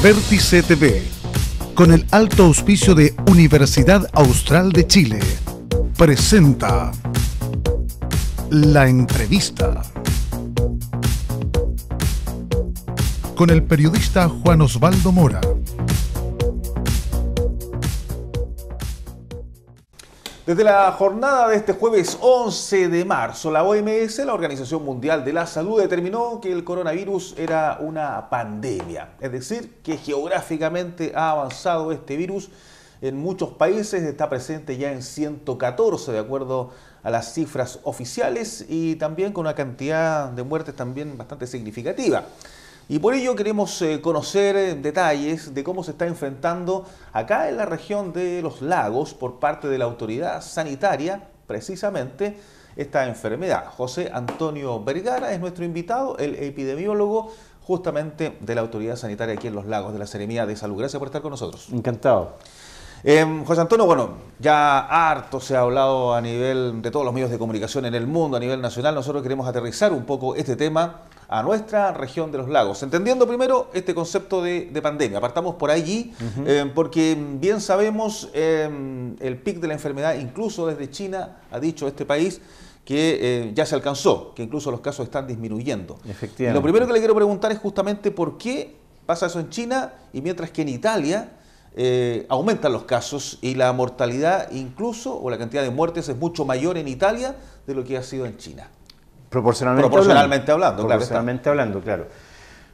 Vértice TV, con el alto auspicio de Universidad Austral de Chile, presenta La Entrevista con el periodista Juan Osvaldo Mora. Desde la jornada de este jueves 11 de marzo, la OMS, la Organización Mundial de la Salud, determinó que el coronavirus era una pandemia. Es decir, que geográficamente ha avanzado este virus en muchos países, está presente ya en 114 de acuerdo a las cifras oficiales y también con una cantidad de muertes también bastante significativa. Y por ello queremos conocer detalles de cómo se está enfrentando acá en la región de los lagos por parte de la autoridad sanitaria, precisamente, esta enfermedad. José Antonio Vergara es nuestro invitado, el epidemiólogo justamente de la autoridad sanitaria aquí en los lagos, de la Seremía de Salud. Gracias por estar con nosotros. Encantado. José Antonio, bueno, ya harto se ha hablado a nivel de todos los medios de comunicación en el mundo, a nivel nacional. Nosotros queremos aterrizar un poco este tema a nuestra región de los lagos, entendiendo primero este concepto de pandemia. Partamos por allí, porque bien sabemos el pic de la enfermedad, incluso desde China, ha dicho este país, que ya se alcanzó, que incluso los casos están disminuyendo. Efectivamente. Y lo primero que le quiero preguntar es justamente por qué pasa eso en China y mientras que en Italia aumentan los casos y la mortalidad incluso, o la cantidad de muertes es mucho mayor en Italia de lo que ha sido en China. Proporcionalmente hablando, claro.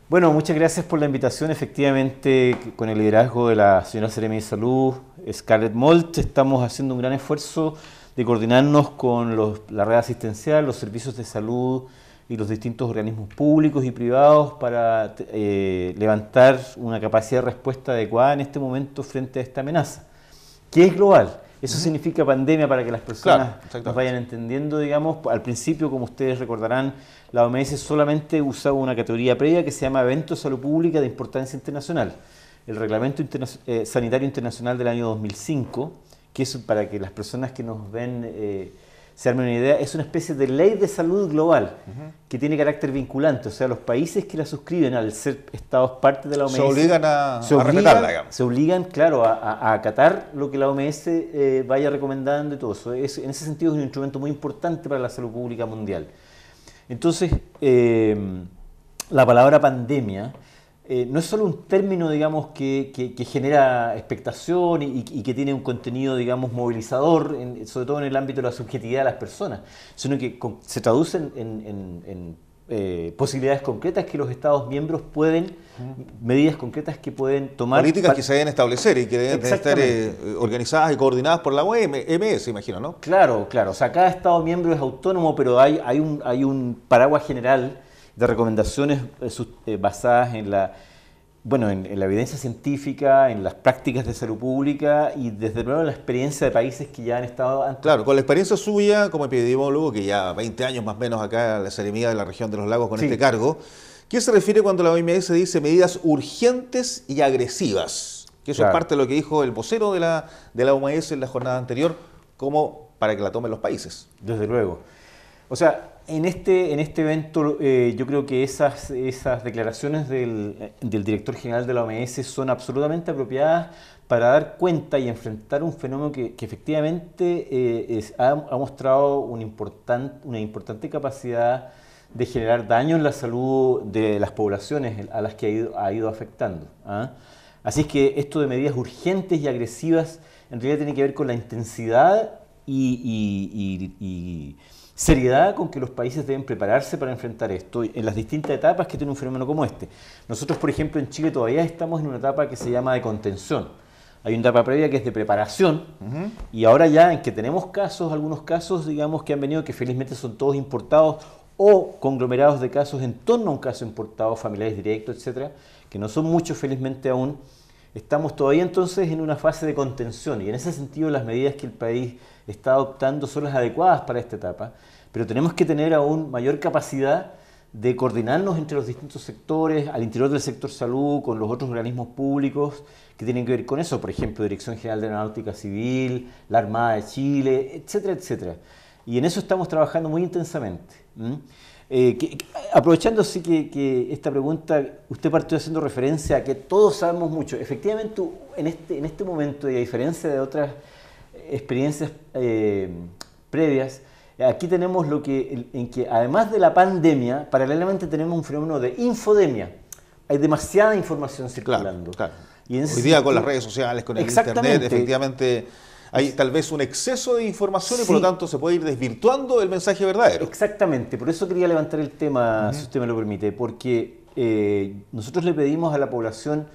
Bueno, muchas gracias por la invitación. Efectivamente, con el liderazgo de la señora Seremi de Salud, Scarlett Molt, estamos haciendo un gran esfuerzo de coordinarnos con la red asistencial, los servicios de salud y los distintos organismos públicos y privados para levantar una capacidad de respuesta adecuada en este momento frente a esta amenaza, que es global. Eso significa pandemia para que las personas nos vayan entendiendo, digamos. Al principio, como ustedes recordarán, la OMS solamente usaba una categoría previa que se llama Evento de Salud Pública de Importancia Internacional. El Reglamento Sanitario Internacional del año 2005, que es para que las personas que nos ven se armen una idea, es una especie de ley de salud global que tiene carácter vinculante. O sea, los países que la suscriben, al ser estados parte de la OMS, se obligan a respetarla, digamos. Se obligan, claro, a acatar lo que la OMS vaya recomendando y todo eso. En ese sentido es un instrumento muy importante para la salud pública mundial. Entonces, la palabra pandemia no es solo un término, digamos, que genera expectación y que tiene un contenido, digamos, movilizador, sobre todo en el ámbito de la subjetividad de las personas, sino que se traduce en posibilidades concretas que los Estados miembros pueden, medidas concretas que pueden tomar. Políticas que se deben establecer y que deben estar organizadas y coordinadas por la OMS, imagino, ¿no? Claro. O sea, cada Estado miembro es autónomo, pero hay un paraguas general de recomendaciones basadas en la evidencia científica, en las prácticas de salud pública y desde luego la experiencia de países que ya han estado antes. Claro, con la experiencia suya como epidemiólogo, que ya 20 años más o menos acá en la Seremía de la región de los lagos con este cargo, ¿qué se refiere cuando la OMS dice medidas urgentes y agresivas? Que eso es parte de lo que dijo el vocero de la OMS en la jornada anterior, como para que la tomen los países. Desde luego. O sea, en este evento yo creo que esas declaraciones del director general de la OMS son absolutamente apropiadas para dar cuenta y enfrentar un fenómeno que efectivamente ha mostrado una importante capacidad de generar daño en la salud de las poblaciones a las que ha ido afectando. Así es que esto de medidas urgentes y agresivas en realidad tiene que ver con la intensidad y seriedad con que los países deben prepararse para enfrentar esto en las distintas etapas que tiene un fenómeno como este. Nosotros, por ejemplo, en Chile todavía estamos en una etapa que se llama de contención. Hay una etapa previa que es de preparación y ahora ya en que tenemos algunos casos, digamos, que han venido, que felizmente son todos importados o conglomerados de casos en torno a un caso importado, familiares directos, etcétera, que no son muchos felizmente aún. Estamos todavía entonces en una fase de contención y en ese sentido las medidas que el país está adoptando son las adecuadas para esta etapa, pero tenemos que tener aún mayor capacidad de coordinarnos entre los distintos sectores, al interior del sector salud, con los otros organismos públicos que tienen que ver con eso, por ejemplo, Dirección General de Aeronáutica Civil, la Armada de Chile, etcétera, etcétera. Y en eso estamos trabajando muy intensamente. Aprovechando sí que esta pregunta, usted partió haciendo referencia a que todos sabemos mucho. Efectivamente, en este momento, y a diferencia de otras experiencias previas, aquí tenemos en que además de la pandemia, paralelamente tenemos un fenómeno de infodemia. Hay demasiada información circulando. Claro. Y hoy día con las redes sociales, con el internet, efectivamente hay tal vez un exceso de información y por lo tanto se puede ir desvirtuando el mensaje verdadero. Exactamente, por eso quería levantar el tema, si usted me lo permite, porque nosotros le pedimos a la población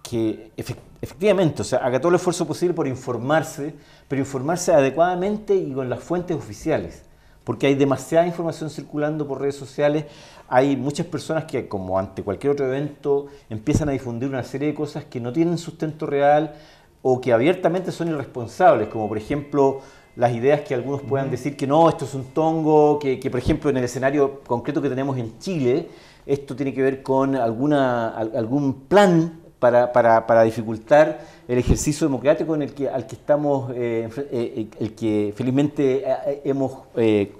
que efectivamente, o sea, haga todo el esfuerzo posible por informarse, pero informarse adecuadamente y con las fuentes oficiales, porque hay demasiada información circulando por redes sociales. Hay muchas personas que, como ante cualquier otro evento, empiezan a difundir una serie de cosas que no tienen sustento real o que abiertamente son irresponsables, como por ejemplo las ideas que algunos puedan decir que no, esto es un tongo, que por ejemplo en el escenario concreto que tenemos en Chile, esto tiene que ver con algún plan para dificultar el ejercicio democrático al que estamos, el que felizmente hemos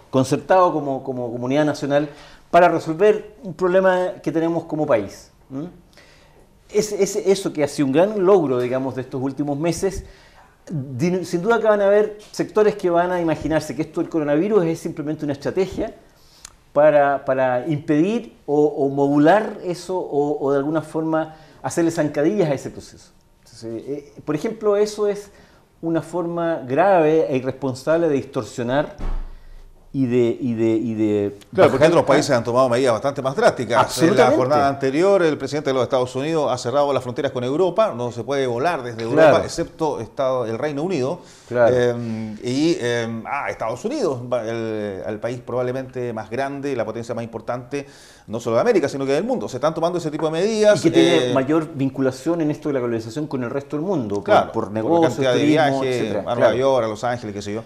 concertado como comunidad nacional para resolver un problema que tenemos como país. Eso que ha sido un gran logro, digamos, de estos últimos meses. Sin duda que van a haber sectores que van a imaginarse que esto del coronavirus es simplemente una estrategia para impedir o modular eso o de alguna forma hacerle zancadillas a ese proceso. Entonces, por ejemplo, eso es una forma grave e irresponsable de distorsionar y de claro, porque otros países han tomado medidas bastante más drásticas. En la jornada anterior, el presidente de los Estados Unidos ha cerrado las fronteras con Europa, no se puede volar desde Europa, excepto el Reino Unido. Estados Unidos, el país probablemente más grande, la potencia más importante, no solo de América, sino que del mundo. Se están tomando ese tipo de medidas. Y que tiene mayor vinculación en esto de la globalización con el resto del mundo, por negocios, por turismo, viajes, etcétera. a Nueva York, a Los Ángeles, qué sé yo.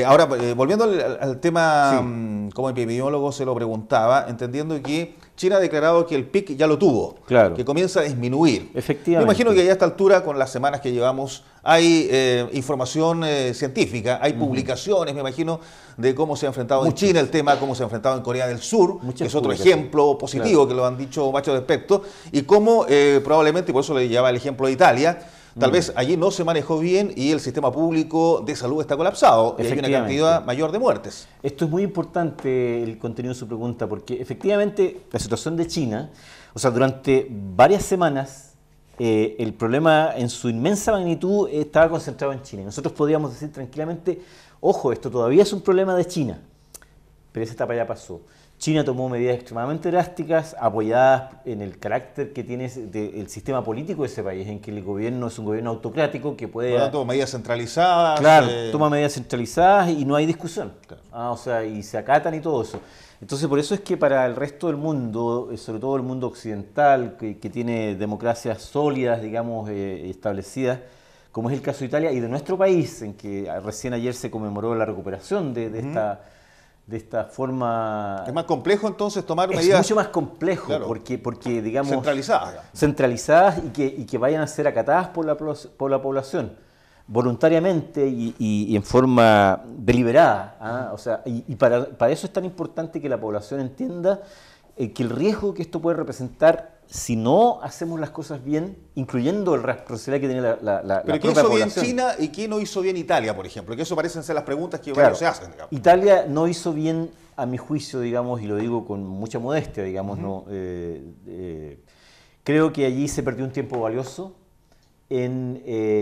Ahora, volviendo al tema, como epidemiólogo se lo preguntaba, entendiendo que China ha declarado que el pic ya lo tuvo, que comienza a disminuir. Efectivamente. Me imagino que ya a esta altura, con las semanas que llevamos, hay información científica, hay publicaciones, me imagino, de cómo se ha enfrentado en China el tema, cómo se ha enfrentado en Corea del Sur, que es otro ejemplo positivo que lo han dicho varios expertos, y cómo probablemente, por eso le llevaba el ejemplo de Italia, tal vez allí no se manejó bien y el sistema público de salud está colapsado y hay una cantidad mayor de muertes. Esto es muy importante, el contenido de su pregunta, porque efectivamente la situación de China, o sea, durante varias semanas el problema en su inmensa magnitud estaba concentrado en China. Nosotros podíamos decir tranquilamente, ojo, esto todavía es un problema de China, pero esa etapa ya pasó. China tomó medidas extremadamente drásticas, apoyadas en el carácter que tiene el sistema político de ese país, en que el gobierno es un gobierno autocrático que puede... Por lo tanto, medidas centralizadas... Claro, toma medidas centralizadas y no hay discusión. O sea, y se acatan y todo eso. Entonces, por eso es que para el resto del mundo, sobre todo el mundo occidental, que tiene democracias sólidas, digamos, establecidas, como es el caso de Italia y de nuestro país, en que recién ayer se conmemoró la recuperación de esta forma... Es más complejo entonces tomar medidas... Es mucho más complejo, porque digamos... Centralizadas y que vayan a ser acatadas por la población, voluntariamente y en forma deliberada. O sea, y para eso es tan importante que la población entienda que el riesgo que esto puede representar si no hacemos las cosas bien, incluyendo la responsabilidad que tiene la Pero ¿qué hizo bien China y qué no hizo bien Italia, por ejemplo? Que eso parecen ser las preguntas que varios se hacen. Digamos. Italia no hizo bien, a mi juicio, digamos, y lo digo con mucha modestia, digamos, creo que allí se perdió un tiempo valioso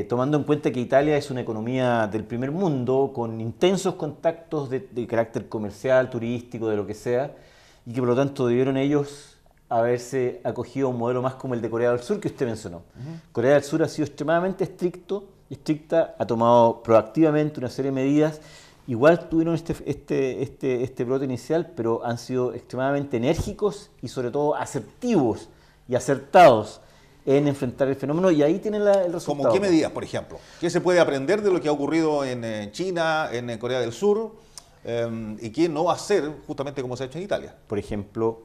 tomando en cuenta que Italia es una economía del primer mundo, con intensos contactos de carácter comercial, turístico, de lo que sea, y que por lo tanto debieron ellos haberse acogido a un modelo más como el de Corea del Sur que usted mencionó. Corea del Sur ha sido extremadamente estricta, ha tomado proactivamente una serie de medidas. Igual tuvieron este brote inicial, pero han sido extremadamente enérgicos y sobre todo asertivos y acertados en enfrentar el fenómeno, y ahí tienen el resultado. ¿Cómo qué medidas, por ejemplo? ¿Qué se puede aprender de lo que ha ocurrido en China, en Corea del Sur, y qué no hacer justamente como se ha hecho en Italia? Por ejemplo,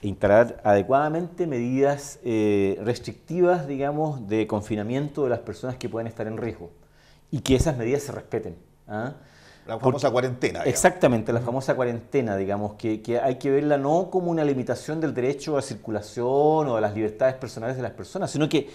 instalar adecuadamente medidas restrictivas, digamos, de confinamiento de las personas que pueden estar en riesgo, y que esas medidas se respeten. La famosa cuarentena. Digamos. Exactamente, la famosa cuarentena, digamos, que hay que verla no como una limitación del derecho a circulación o a las libertades personales de las personas, sino que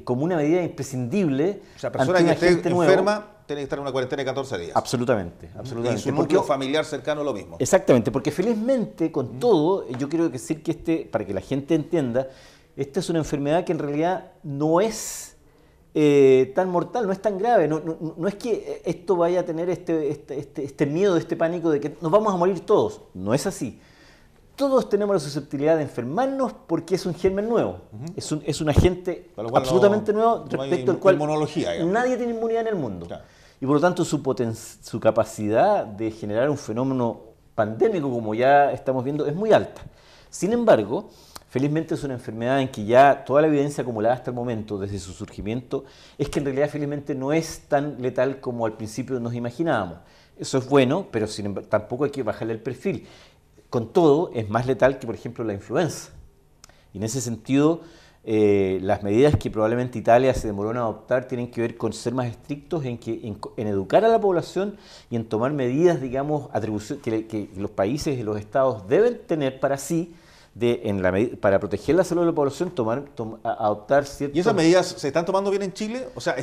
como una medida imprescindible. O sea, persona que esté enferma tiene que estar en una cuarentena de 14 días. Absolutamente, absolutamente. Y su núcleo familiar cercano lo mismo. Exactamente, porque felizmente con todo, yo quiero decir que para que la gente entienda, esta es una enfermedad que en realidad no es tan mortal, no es tan grave, no es que esto vaya a tener este miedo, este pánico de que nos vamos a morir todos, no es así. Todos tenemos la susceptibilidad de enfermarnos porque es un germen nuevo, es un agente absolutamente nuevo respecto al cual nadie tiene inmunidad en el mundo. Claro. Y por lo tanto su capacidad de generar un fenómeno pandémico, como ya estamos viendo, es muy alta. Sin embargo, felizmente es una enfermedad en que ya toda la evidencia acumulada hasta el momento, desde su surgimiento, es que en realidad felizmente no es tan letal como al principio nos imaginábamos. Eso es bueno, pero sin embargo, tampoco hay que bajarle el perfil. Con todo, es más letal que, por ejemplo, la influenza. Y en ese sentido, las medidas que probablemente Italia se demoró en adoptar tienen que ver con ser más estrictos en educar a la población y en tomar medidas, digamos, que los países y los estados deben tener para sí, para proteger la salud de la población, adoptar ciertos... ¿Y esas medidas se están tomando bien en Chile? O sea,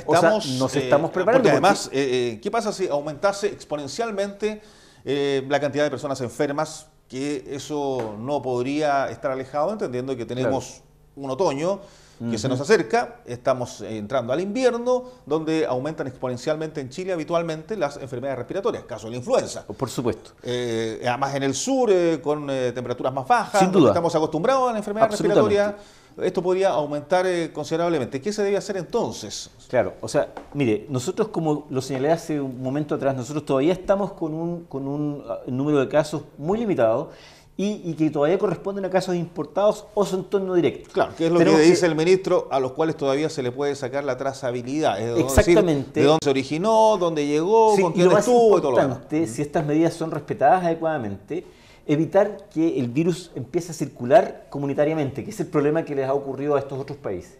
nos estamos preparando. Porque además, ¿qué pasa si aumentase exponencialmente la cantidad de personas enfermas? Que eso no podría estar alejado, entendiendo que tenemos un otoño que se nos acerca, estamos entrando al invierno, donde aumentan exponencialmente en Chile habitualmente las enfermedades respiratorias, caso de la influenza. Por supuesto. Además en el sur, con temperaturas más bajas, sin duda. Estamos acostumbrados a la enfermedad respiratoria, esto podría aumentar considerablemente. ¿Qué se debe hacer entonces? Claro, o sea, mire, nosotros, como lo señalé hace un momento atrás, nosotros todavía estamos con un número de casos muy limitado y que todavía corresponden a casos importados o su entorno directo. Claro, que es lo que dice el ministro, a los cuales todavía se le puede sacar la trazabilidad. Exactamente. Decir, de dónde se originó, dónde llegó, con quién estuvo y todo lo demás. Si estas medidas son respetadas adecuadamente, evitar que el virus empiece a circular comunitariamente, que es el problema que les ha ocurrido a estos otros países.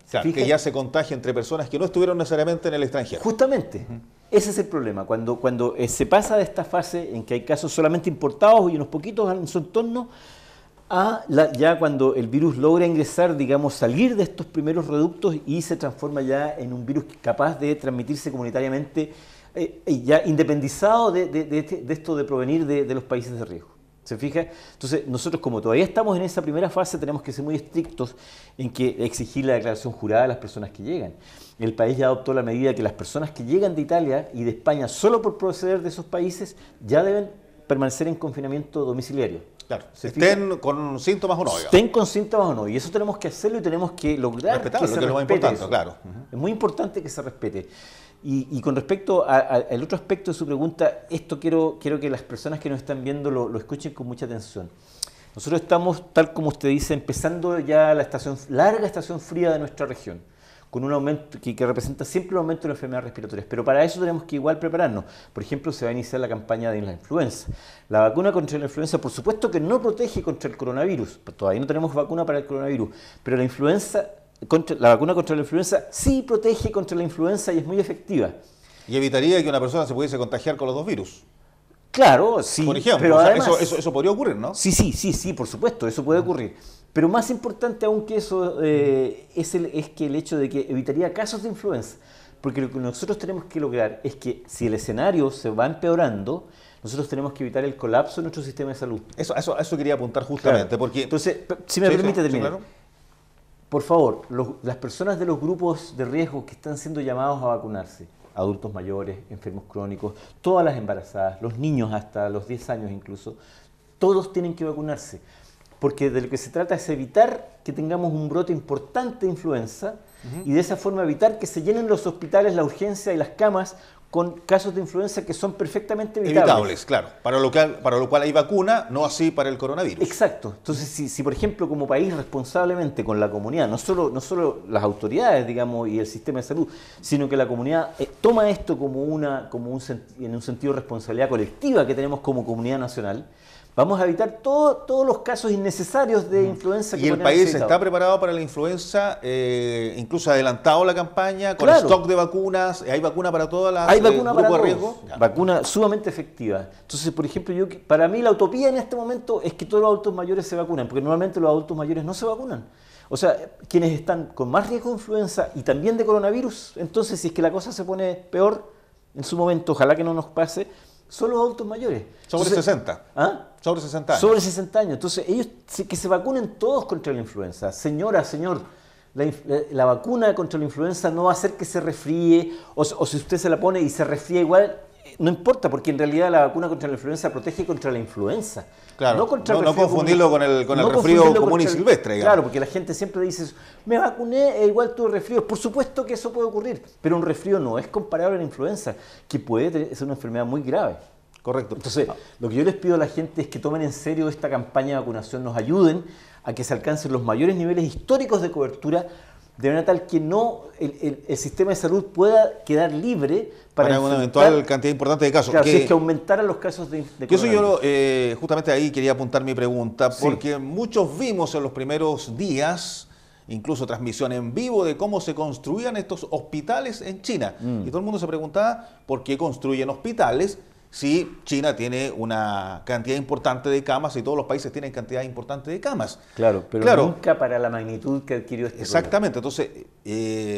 Claro, que ya se contagia entre personas que no estuvieron necesariamente en el extranjero. Justamente, ese es el problema. Cuando se pasa de esta fase en que hay casos solamente importados y unos poquitos en su entorno, ya cuando el virus logra ingresar, digamos, salir de estos primeros reductos y se transforma ya en un virus capaz de transmitirse comunitariamente, ya independizado de esto de provenir de los países de riesgo. ¿Se fija? Entonces, nosotros, como todavía estamos en esa primera fase, tenemos que ser muy estrictos en que exigir la declaración jurada a las personas que llegan. El país ya adoptó la medida que las personas que llegan de Italia y de España solo por proceder de esos países ya deben permanecer en confinamiento domiciliario. Claro, estén con síntomas o no. Estén con síntomas o no. Y eso tenemos que hacerlo y tenemos que lograr que se respete eso. Claro. Es muy importante que se respete. Y con respecto al otro aspecto de su pregunta, esto quiero que las personas que nos están viendo lo escuchen con mucha atención. Nosotros estamos, tal como usted dice, empezando ya la larga estación fría de nuestra región, con un aumento que representa siempre un aumento de las enfermedades respiratorias. Pero para eso tenemos que igual prepararnos. Por ejemplo, se va a iniciar la campaña de la influenza. La vacuna contra la influenza, por supuesto que no protege contra el coronavirus. Todavía no tenemos vacuna para el coronavirus, pero la vacuna contra la influenza sí protege contra la influenza y es muy efectiva. Y evitaría que una persona se pudiese contagiar con los dos virus. Claro, sí. Por ejemplo, pero además, eso podría ocurrir, ¿no? Sí, por supuesto, eso puede ocurrir. Pero más importante aún que eso es que el hecho de que evitaría casos de influenza. Porque lo que nosotros tenemos que lograr es que si el escenario se va empeorando, nosotros tenemos que evitar el colapso de nuestro sistema de salud. Eso quería apuntar justamente. Claro. Porque... Entonces, si me permite terminar. Claro. Por favor, las personas de los grupos de riesgo que están siendo llamados a vacunarse, adultos mayores, enfermos crónicos, todas las embarazadas, los niños hasta los 10 años incluso, todos tienen que vacunarse. Porque de lo que se trata es evitar que tengamos un brote importante de influenza y de esa forma evitar que se llenen los hospitales, la urgencia y las camas con casos de influenza que son perfectamente evitables. Claro. Para lo cual hay vacuna, no así para el coronavirus. Exacto. Entonces, si por ejemplo, como país responsablemente con la comunidad, no solo las autoridades, digamos, y el sistema de salud, sino que la comunidad toma esto en un sentido de responsabilidad colectiva que tenemos como comunidad nacional, vamos a evitar todos los casos innecesarios de influenza que ¿Y el podrían país ser está evitados. preparado para la influenza? Incluso adelantado la campaña, con Claro. stock de vacunas. ¿Hay vacuna para todas las Hay vacuna para grupos de todos, riesgo? Ya. vacuna sumamente efectiva. Entonces, por ejemplo, para mí la utopía en este momento es que todos los adultos mayores se vacunan, porque normalmente los adultos mayores no se vacunan. O sea, quienes están con más riesgo de influenza y también de coronavirus, entonces si es que la cosa se pone peor en su momento, ojalá que no nos pase, son los adultos mayores. Sobre Entonces, 60. ¿ah? Sobre 60 años. Sobre 60 años. Entonces, ellos que se vacunen todos contra la influenza. Señora, señor, la vacuna contra la influenza no va a hacer que se resfríe, o si usted se la pone y se resfría igual, no importa, porque en realidad la vacuna contra la influenza protege contra la influenza. Claro, no contra el no resfrío confundirlo común. con el No resfrío confundirlo común y contra silvestre, digamos. Claro, porque la gente siempre dice, me vacuné e igual tuve resfrío. Por supuesto que eso puede ocurrir, pero un resfrío no es comparable a la influenza, que puede ser una enfermedad muy grave. Correcto. Entonces, lo que yo les pido a la gente es que tomen en serio esta campaña de vacunación, nos ayuden a que se alcancen los mayores niveles históricos de cobertura, de manera tal que no el sistema de salud pueda quedar libre para una eventual cantidad importante de casos. Claro, si es que aumentaran los casos de Que eso coronavirus. yo, justamente ahí quería apuntar mi pregunta, Sí. porque muchos vimos en los primeros días, incluso transmisión en vivo, de cómo se construían estos hospitales en China. Y todo el mundo se preguntaba por qué construyen hospitales si China tiene una cantidad importante de camas y todos los países tienen cantidad importante de camas. Claro, pero Claro. nunca para la magnitud que adquirió este Exactamente, entonces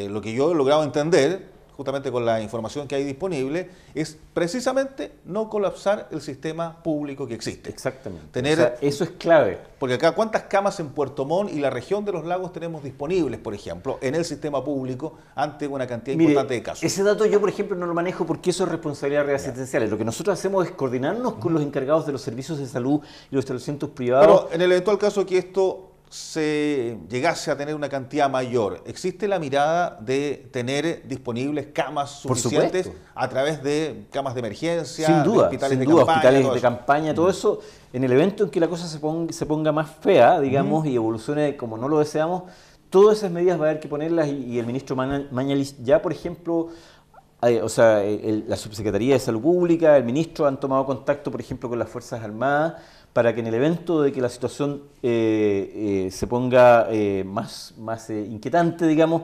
lo que yo he logrado entender, justamente con la información que hay disponible, es precisamente no colapsar el sistema público que existe. problema. Exactamente. Tener- O sea, eso es clave. Porque acá, ¿cuántas camas en Puerto Montt y la región de los lagos tenemos disponibles, por ejemplo, en el sistema público ante una cantidad Mire, importante de casos? ese dato yo, por ejemplo, no lo manejo porque eso es responsabilidad de redes asistenciales. Lo que nosotros hacemos es coordinarnos con los encargados de los servicios de salud y los establecimientos privados. Pero en el eventual caso que esto se llegase a tener una cantidad mayor, ¿existe la mirada de tener disponibles camas Por suficientes supuesto. a través de camas de emergencia, Sin de duda, hospitales sin de duda, campaña? hospitales todo de eso? campaña, todo eso, en el evento en que la cosa se ponga más fea, digamos, y evolucione como no lo deseamos, todas esas medidas va a haber que ponerlas y el ministro Mañalich ya, por ejemplo, la Subsecretaría de Salud Pública, el ministro han tomado contacto, por ejemplo, con las Fuerzas Armadas para que en el evento de que la situación se ponga más inquietante, digamos,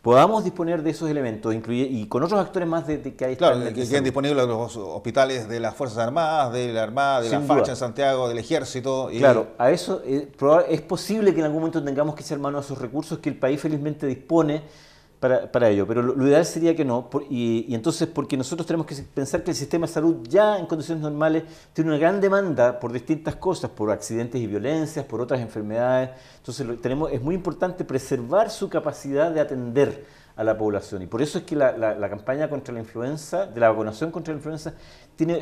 podamos disponer de esos elementos y con otros actores más que hay. Claro, que queden disponibles los hospitales de las Fuerzas Armadas, de la Armada, de la Sin Facha duda. en Santiago, del Ejército. Claro, a eso es posible que en algún momento tengamos que echar mano a esos recursos que el país felizmente dispone para ello, pero lo ideal sería que no, y entonces porque nosotros tenemos que pensar que el sistema de salud ya en condiciones normales tiene una gran demanda por distintas cosas, por accidentes y violencias, por otras enfermedades, entonces es muy importante preservar su capacidad de atender a la población y por eso es que la campaña contra la influenza, de la vacunación contra la influenza,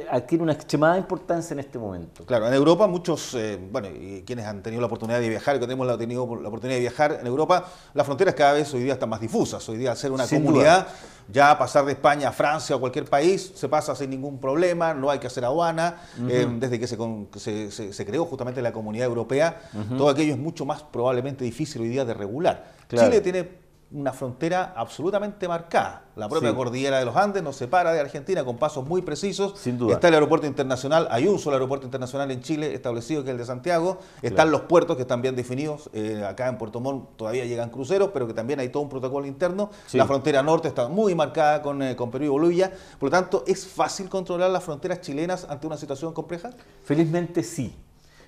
adquiere una extremada importancia en este momento. Claro, en Europa muchos, y quienes han tenido la oportunidad de viajar, que tenemos tenido la oportunidad de viajar en Europa, las fronteras cada vez hoy día están más difusas. Hoy día al ser una Sin comunidad, ya pasar de España a Francia o cualquier país se pasa sin ningún problema, no hay que hacer aduana. Desde que se creó justamente la Comunidad Europea, todo aquello es mucho más probablemente difícil hoy día de regular. Claro. Chile tiene una frontera absolutamente marcada. La propia Sí. cordillera de los Andes nos separa de Argentina con pasos muy precisos. Sin duda. Está el aeropuerto internacional, hay un solo aeropuerto internacional en Chile establecido, que es el de Santiago. Están los puertos que están bien definidos. Acá en Puerto Montt todavía llegan cruceros, pero que también hay todo un protocolo interno. Sí. La frontera norte está muy marcada con Perú y Bolivia. Por lo tanto, ¿es fácil controlar las fronteras chilenas ante una situación compleja? Felizmente sí,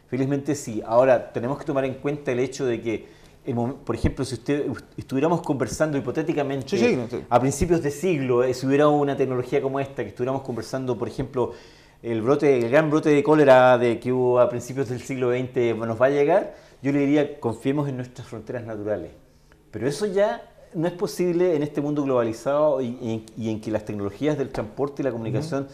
felizmente sí. Ahora, tenemos que tomar en cuenta el hecho de que, por ejemplo, si estuviéramos conversando hipotéticamente Sí. a principios de siglo, si hubiera una tecnología como esta, que estuviéramos conversando, por ejemplo, el gran brote de cólera que hubo a principios del siglo XX nos va a llegar, yo le diría, confiemos en nuestras fronteras naturales. Pero eso ya no es posible en este mundo globalizado y en que las tecnologías del transporte y la comunicación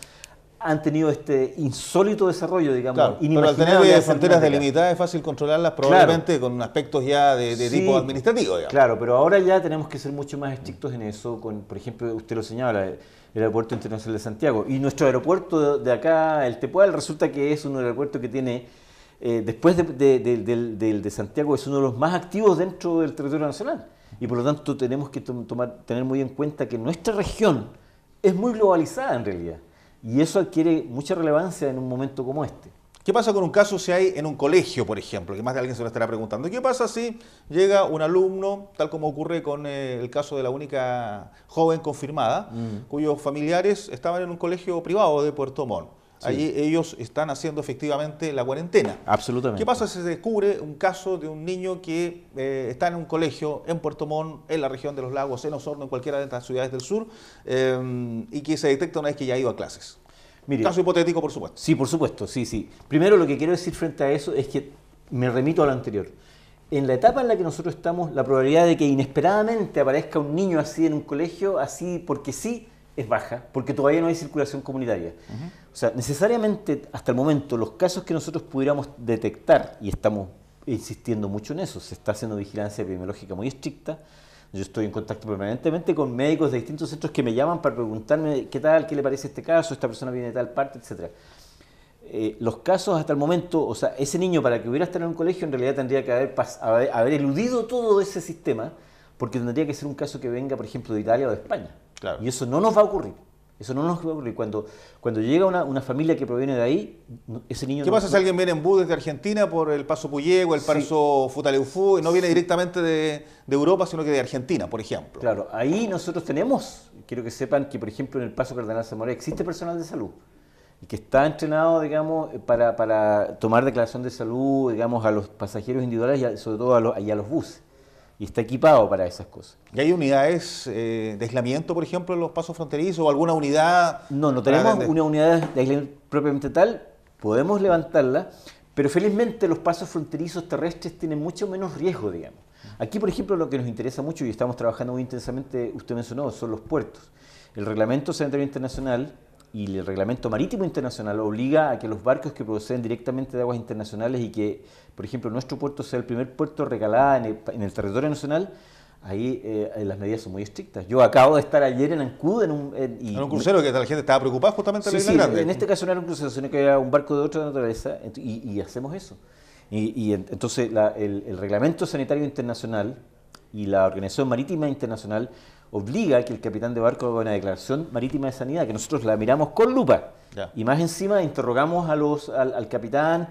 han tenido este insólito desarrollo, digamos, Claro, pero al inimaginable tener hace fronteras algunas décadas. delimitadas es fácil controlarlas probablemente con aspectos ya de Sí, tipo administrativo, digamos. Claro, pero ahora ya tenemos que ser mucho más estrictos en eso, por ejemplo, usted lo señala, el Aeropuerto Internacional de Santiago. Y nuestro aeropuerto de acá, el Tepual, resulta que es un aeropuerto que tiene, después del de Santiago, es uno de los más activos dentro del territorio nacional. Y por lo tanto tenemos que tener muy en cuenta que nuestra región es muy globalizada en realidad. Y eso adquiere mucha relevancia en un momento como este. ¿Qué pasa con un caso si hay en un colegio, por ejemplo? Que más de alguien se lo estará preguntando. ¿Qué pasa si llega un alumno, tal como ocurre con el caso de la única joven confirmada, cuyos familiares estaban en un colegio privado de Puerto Montt? Sí. Allí ellos están haciendo efectivamente la cuarentena. Absolutamente. ¿Qué pasa si se descubre un caso de un niño que está en un colegio en Puerto Montt, en la región de los lagos, en Osorno, en cualquiera de estas ciudades del sur, y que se detecta una vez que ya ha ido a clases? Mire, Caso hipotético, por supuesto. Sí, por supuesto, sí. Primero lo que quiero decir frente a eso es que me remito a lo anterior. En la etapa en la que nosotros estamos, la probabilidad de que inesperadamente aparezca un niño así en un colegio, así porque sí, es baja, porque todavía no hay circulación comunitaria. O sea, necesariamente, hasta el momento, los casos que nosotros pudiéramos detectar, y estamos insistiendo mucho en eso, se está haciendo vigilancia epidemiológica muy estricta. Yo estoy en contacto permanentemente con médicos de distintos centros que me llaman para preguntarme qué tal, qué le parece este caso, esta persona viene de tal parte, etc. Los casos hasta el momento, o sea, ese niño para que hubiera estado en un colegio en realidad tendría que haber eludido todo ese sistema, porque tendría que ser un caso que venga, por ejemplo, de Italia o de España. Claro. Y eso no nos va a ocurrir. Eso no nos va a ocurrir. Cuando llega una familia que proviene de ahí, ese niño... ¿Qué pasa si alguien viene en bus desde Argentina por el Paso Puyehue, el Paso Futaleufú, y no viene directamente de Europa, sino que de Argentina, por ejemplo? Claro, ahí nosotros tenemos, quiero que sepan que, por ejemplo, en el Paso Cardenal Zamora existe personal de salud y que está entrenado, digamos, para tomar declaración de salud, digamos, a los pasajeros individuales y sobre todo a los buses. Y está equipado para esas cosas. ¿Y hay unidades de aislamiento, por ejemplo, en los pasos fronterizos o alguna unidad? No tenemos una unidad de aislamiento propiamente tal, podemos levantarla, pero felizmente los pasos fronterizos terrestres tienen mucho menos riesgo, digamos. Aquí, por ejemplo, lo que nos interesa mucho y estamos trabajando muy intensamente, usted mencionó, son los puertos. El Reglamento Sanitario Internacional y el Reglamento Marítimo Internacional obliga a que los barcos que proceden directamente de aguas internacionales y que, por ejemplo, nuestro puerto sea el primer puerto recalada en el territorio nacional, ahí las medidas son muy estrictas. Yo acabo de estar ayer en Ancud en un crucero que la gente estaba preocupada justamente en la Isla Grande. En este caso no era un crucero, sino que era un barco de otra naturaleza y hacemos eso. Entonces el Reglamento Sanitario Internacional y la Organización Marítima Internacional obliga a que el capitán de barco haga una declaración marítima de sanidad, que nosotros la miramos con lupa. Ya. Y más encima interrogamos al capitán,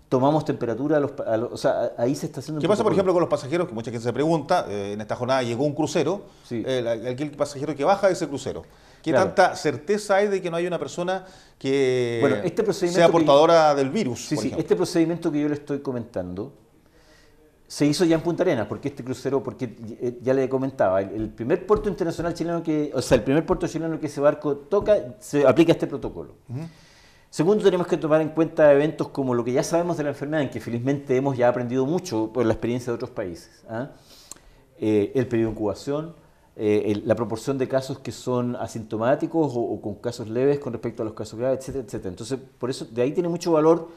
tomamos temperatura, o sea, ahí se está haciendo... ¿Qué pasa, por ejemplo, con los pasajeros? Que mucha gente se pregunta, en esta jornada llegó un crucero, sí. El pasajero que baja de ese crucero. ¿Qué tanta certeza hay de que no hay una persona que sea portadora del virus? Sí, este procedimiento que yo le estoy comentando se hizo ya en Punta Arenas, porque este crucero, porque ya le comentaba, el primer puerto internacional chileno el primer puerto chileno que ese barco toca, se aplica este protocolo. Segundo, tenemos que tomar en cuenta eventos como lo que ya sabemos de la enfermedad, en que felizmente hemos ya aprendido mucho por la experiencia de otros países. El periodo de incubación, la proporción de casos que son asintomáticos o con casos leves con respecto a los casos graves, etcétera, etcétera. Entonces, por eso, de ahí tiene mucho valor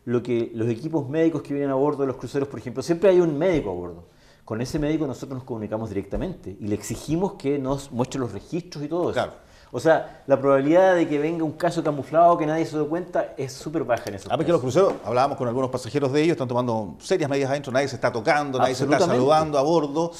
lo que los equipos médicos que vienen a bordo de los cruceros, por ejemplo, siempre hay un médico a bordo. Con ese médico nosotros nos comunicamos directamente y le exigimos que nos muestre los registros y todo eso. Claro. O sea, la probabilidad de que venga un caso camuflado que nadie se dé cuenta es súper baja en esos casos. Que los cruceros, hablábamos con algunos pasajeros de ellos, están tomando serias medidas adentro, nadie se está tocando, nadie se está saludando a bordo,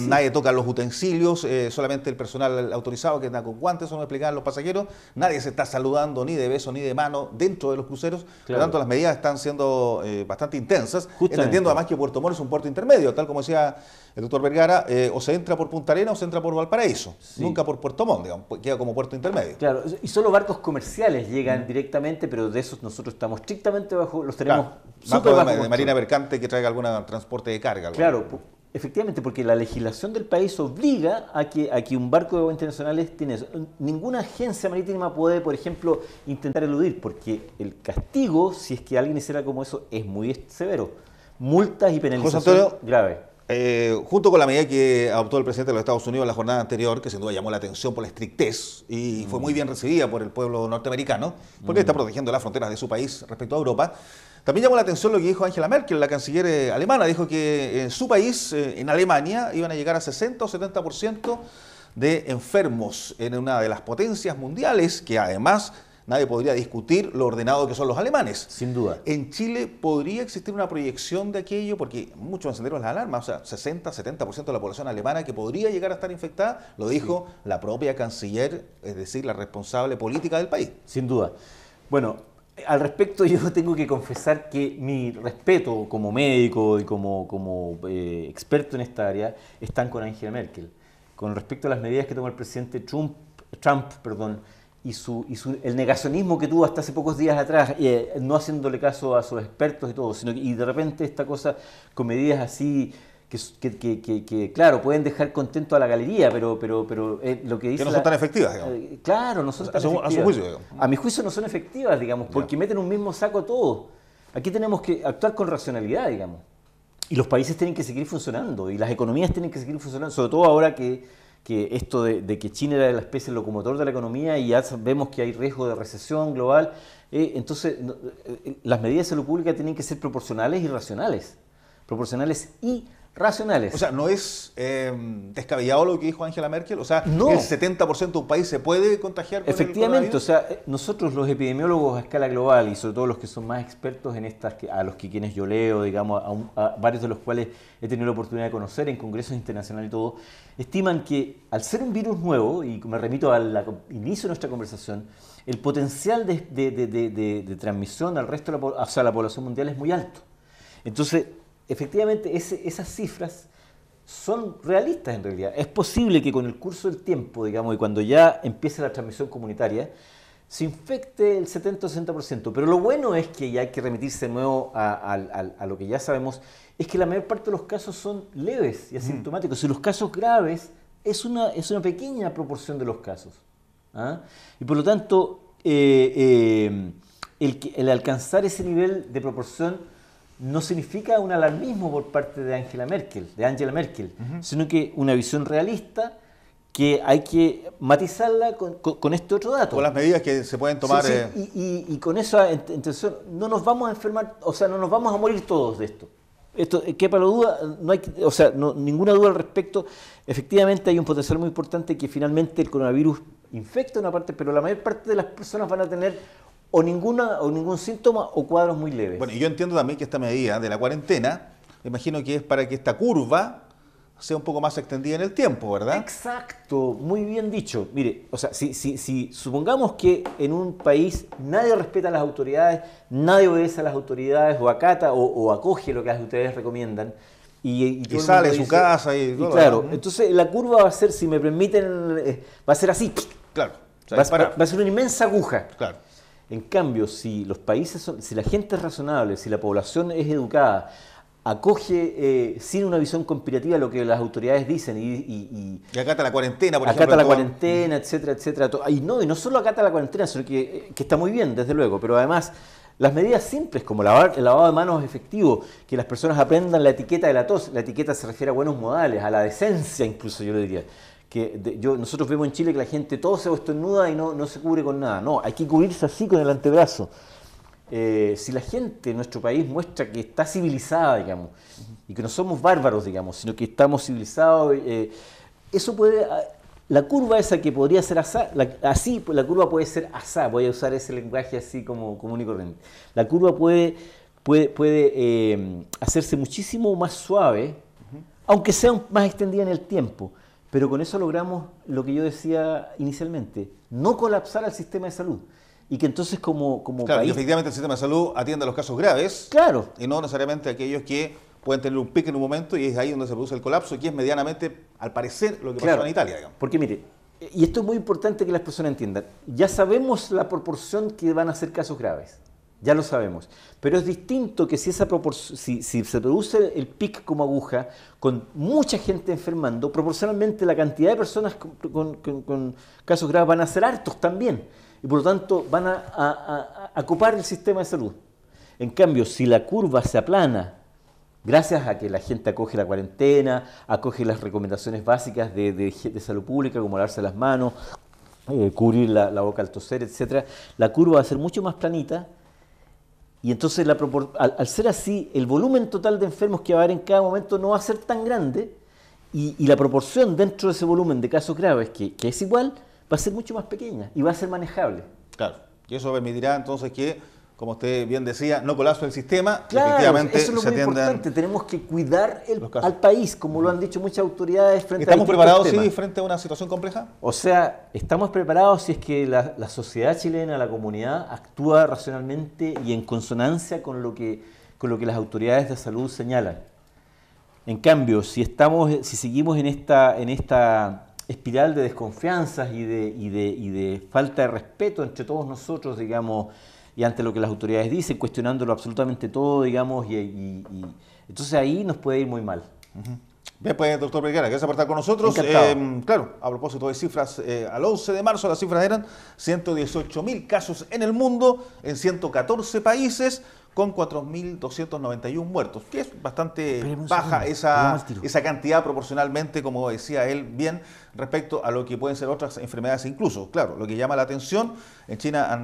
nadie toca los utensilios, solamente el personal autorizado que anda con guantes, eso nos explicaban los pasajeros, nadie se está saludando ni de beso ni de mano dentro de los cruceros, por lo tanto las medidas están siendo bastante intensas, entendiendo además que Puerto Montt es un puerto intermedio, tal como decía el doctor Vergara, o se entra por Punta Arenas o se entra por Valparaíso, nunca por Puerto Montt, digamos, queda como puerto intermedio. Claro, y solo barcos comerciales llegan directamente, pero de esos nosotros estamos estrictamente bajo, los tenemos súper bajo de marina mercante que traiga algún transporte de carga. Claro, efectivamente, porque la legislación del país obliga a que un barco de aguas internacionales tiene eso. Ninguna agencia marítima puede, por ejemplo, intentar eludir, porque el castigo, si es que alguien hiciera como eso, es muy severo. Multas y penalización grave. Junto con la medida que adoptó el presidente de los Estados Unidos en la jornada anterior, que sin duda llamó la atención por la estrictez y fue muy bien recibida por el pueblo norteamericano, porque está protegiendo las fronteras de su país respecto a Europa, también llamó la atención lo que dijo Angela Merkel, la canciller alemana. Dijo que en su país, en Alemania, iban a llegar a 60 o 70% de enfermos en una de las potencias mundiales, que además nadie podría discutir lo ordenado que son los alemanes. Sin duda. En Chile podría existir una proyección de aquello, porque muchos encendieron las alarmas, o sea, 60-70% de la población alemana que podría llegar a estar infectada, lo dijo la propia canciller, es decir, la responsable política del país. Sin duda. Bueno, Al respecto, yo tengo que confesar que mi respeto como médico y como experto en esta área están con Angela Merkel. Con respecto a las medidas que tomó el presidente Trump, y el negacionismo que tuvo hasta hace pocos días atrás, no haciéndole caso a sus expertos y todo, y de repente esta cosa con medidas así que claro, pueden dejar contento a la galería, pero lo que dice... Que no son tan efectivas, digamos. Claro, no son tan efectivas. A su juicio, digamos. A mi juicio no son efectivas, digamos, porque meten un mismo saco a todos. Aquí tenemos que actuar con racionalidad, digamos. Y los países tienen que seguir funcionando, y las economías tienen que seguir funcionando, sobre todo ahora que esto de que China era la especie locomotor de la economía y ya vemos que hay riesgo de recesión global, entonces las medidas de salud pública tienen que ser proporcionales y racionales. Proporcionales y racionales. O sea, ¿no es descabellado lo que dijo Angela Merkel? O sea, no. ¿El 70% de un país se puede contagiar con Efectivamente, el o sea, nosotros los epidemiólogos a escala global y sobre todo los que son más expertos en estas, a los que quienes yo leo, digamos, a varios de los cuales he tenido la oportunidad de conocer en congresos internacionales y todo, estiman que al ser un virus nuevo, y me remito al inicio de nuestra conversación, el potencial de transmisión al resto de la población mundial es muy alto. Entonces, efectivamente, esas cifras son realistas en realidad. Es posible que con el curso del tiempo, digamos, y cuando ya empiece la transmisión comunitaria, se infecte el 70 o 60%. Pero lo bueno es que ya hay que remitirse de nuevo a lo que ya sabemos, es que la mayor parte de los casos son leves y asintomáticos. Y los casos graves es una pequeña proporción de los casos. ¿Ah? Y por lo tanto, el alcanzar ese nivel de proporción no significa un alarmismo por parte de Angela Merkel, sino que una visión realista que hay que matizarla con este otro dato. Con las medidas que se pueden tomar. Sí, y con esa intención no nos vamos a enfermar, o sea, no nos vamos a morir todos de esto. Esto, quepa la duda, no hay, o sea, ninguna duda al respecto. Efectivamente hay un potencial muy importante que finalmente el coronavirus infecta una parte, pero la mayor parte de las personas van a tener o ningún síntoma o cuadros muy leves. Bueno, y yo entiendo también que esta medida de la cuarentena, me imagino que es para que esta curva sea un poco más extendida en el tiempo, ¿verdad? Exacto, muy bien dicho. Mire, o sea, si supongamos que en un país nadie respeta a las autoridades, nadie obedece a las autoridades o acata o acoge lo que las autoridades recomiendan, y sale de su casa y todo. Claro, entonces la curva va a ser, si me permiten, va a ser así. Claro. O sea, va a ser una inmensa aguja. Claro. En cambio, si los países si la gente es razonable, si la población es educada, acoge sin una visión conspirativa lo que las autoridades dicen y acata la cuarentena, por ejemplo. Acata la cuarentena, etcétera, etcétera. Y no solo acata la cuarentena, sino que está muy bien, desde luego, pero además las medidas simples como el lavado de manos efectivo, que las personas aprendan la etiqueta de la tos. La etiqueta se refiere a buenos modales, a la decencia incluso, yo le diría. Nosotros vemos en Chile que la gente tose o estornuda y no se cubre con nada. No, hay que cubrirse así con el antebrazo. Si la gente en nuestro país muestra que está civilizada, digamos, y que no somos bárbaros, digamos, sino que estamos civilizados, eso puede... La curva esa que podría ser la curva puede ser asá, voy a usar ese lenguaje así como común y corriente. La curva puede hacerse muchísimo más suave, aunque sea más extendida en el tiempo. Pero con eso logramos lo que yo decía inicialmente, no colapsar al sistema de salud. Y que entonces como claro, país... y efectivamente el sistema de salud atiende a los casos graves. Claro. Y no necesariamente a aquellos que pueden tener un pico en un momento y es ahí donde se produce el colapso, que es medianamente, al parecer, lo que pasó en Italia, digamos. Porque mire, y esto es muy importante que las personas entiendan, ya sabemos la proporción que van a ser casos graves. Ya lo sabemos. Pero es distinto que si se produce el pic como aguja, con mucha gente enfermando, proporcionalmente la cantidad de personas con casos graves van a ser hartos también. Y por lo tanto van a copar el sistema de salud. En cambio, si la curva se aplana, gracias a que la gente acoge la cuarentena, acoge las recomendaciones básicas de salud pública, como lavarse las manos, cubrir la boca al toser, etc., la curva va a ser mucho más planita. Y entonces, al ser así, el volumen total de enfermos que va a haber en cada momento no va a ser tan grande y la proporción dentro de ese volumen de casos graves, que es igual, va a ser mucho más pequeña y va a ser manejable. Claro, y eso permitirá entonces que como usted bien decía, no colapso el sistema. Claro, efectivamente eso es lo se muy atiendan importante. Tenemos que cuidar los casos. al país, como lo han dicho muchas autoridades frente ¿Estamos a preparados, temas. sí, frente a una situación compleja? O sea, estamos preparados si es que la sociedad chilena, la comunidad, actúa racionalmente y en consonancia con lo que las autoridades de salud señalan. En cambio, si seguimos en esta espiral de desconfianzas y de falta de respeto entre todos nosotros, digamos, y ante lo que las autoridades dicen, cuestionándolo absolutamente todo, digamos, y entonces ahí nos puede ir muy mal. Bien, pues, doctor Vergara, gracias por estar con nosotros. Claro, a propósito de cifras, al 11 de marzo las cifras eran 118.000 casos en el mundo, en 114 países, con 4.291 muertos, que es bastante baja esa cantidad proporcionalmente, como decía él bien, respecto a lo que pueden ser otras enfermedades incluso. Claro, lo que llama la atención, en China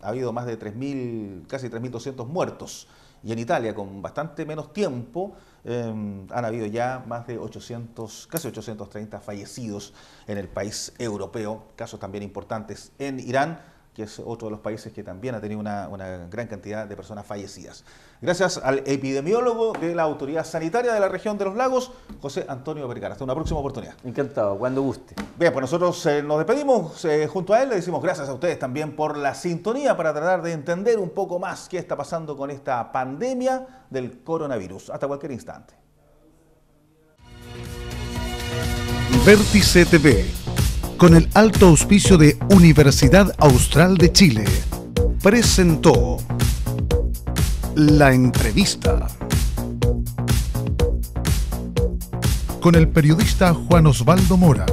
ha habido más de 3.000, casi 3.200 muertos, y en Italia, con bastante menos tiempo, han habido ya más de 800, casi 830 fallecidos en el país europeo, casos también importantes en Irán, que es otro de los países que también ha tenido una gran cantidad de personas fallecidas. Gracias al epidemiólogo de la Autoridad Sanitaria de la región de los Lagos, José Antonio Vergara. Hasta una próxima oportunidad. Encantado, cuando guste. Bien, pues nosotros nos despedimos junto a él. Le decimos gracias a ustedes también por la sintonía para tratar de entender un poco más qué está pasando con esta pandemia del coronavirus. Hasta cualquier instante. Vértice TV, con el alto auspicio de Universidad Austral de Chile, presentó La Entrevista con el periodista Juan Osvaldo Mora.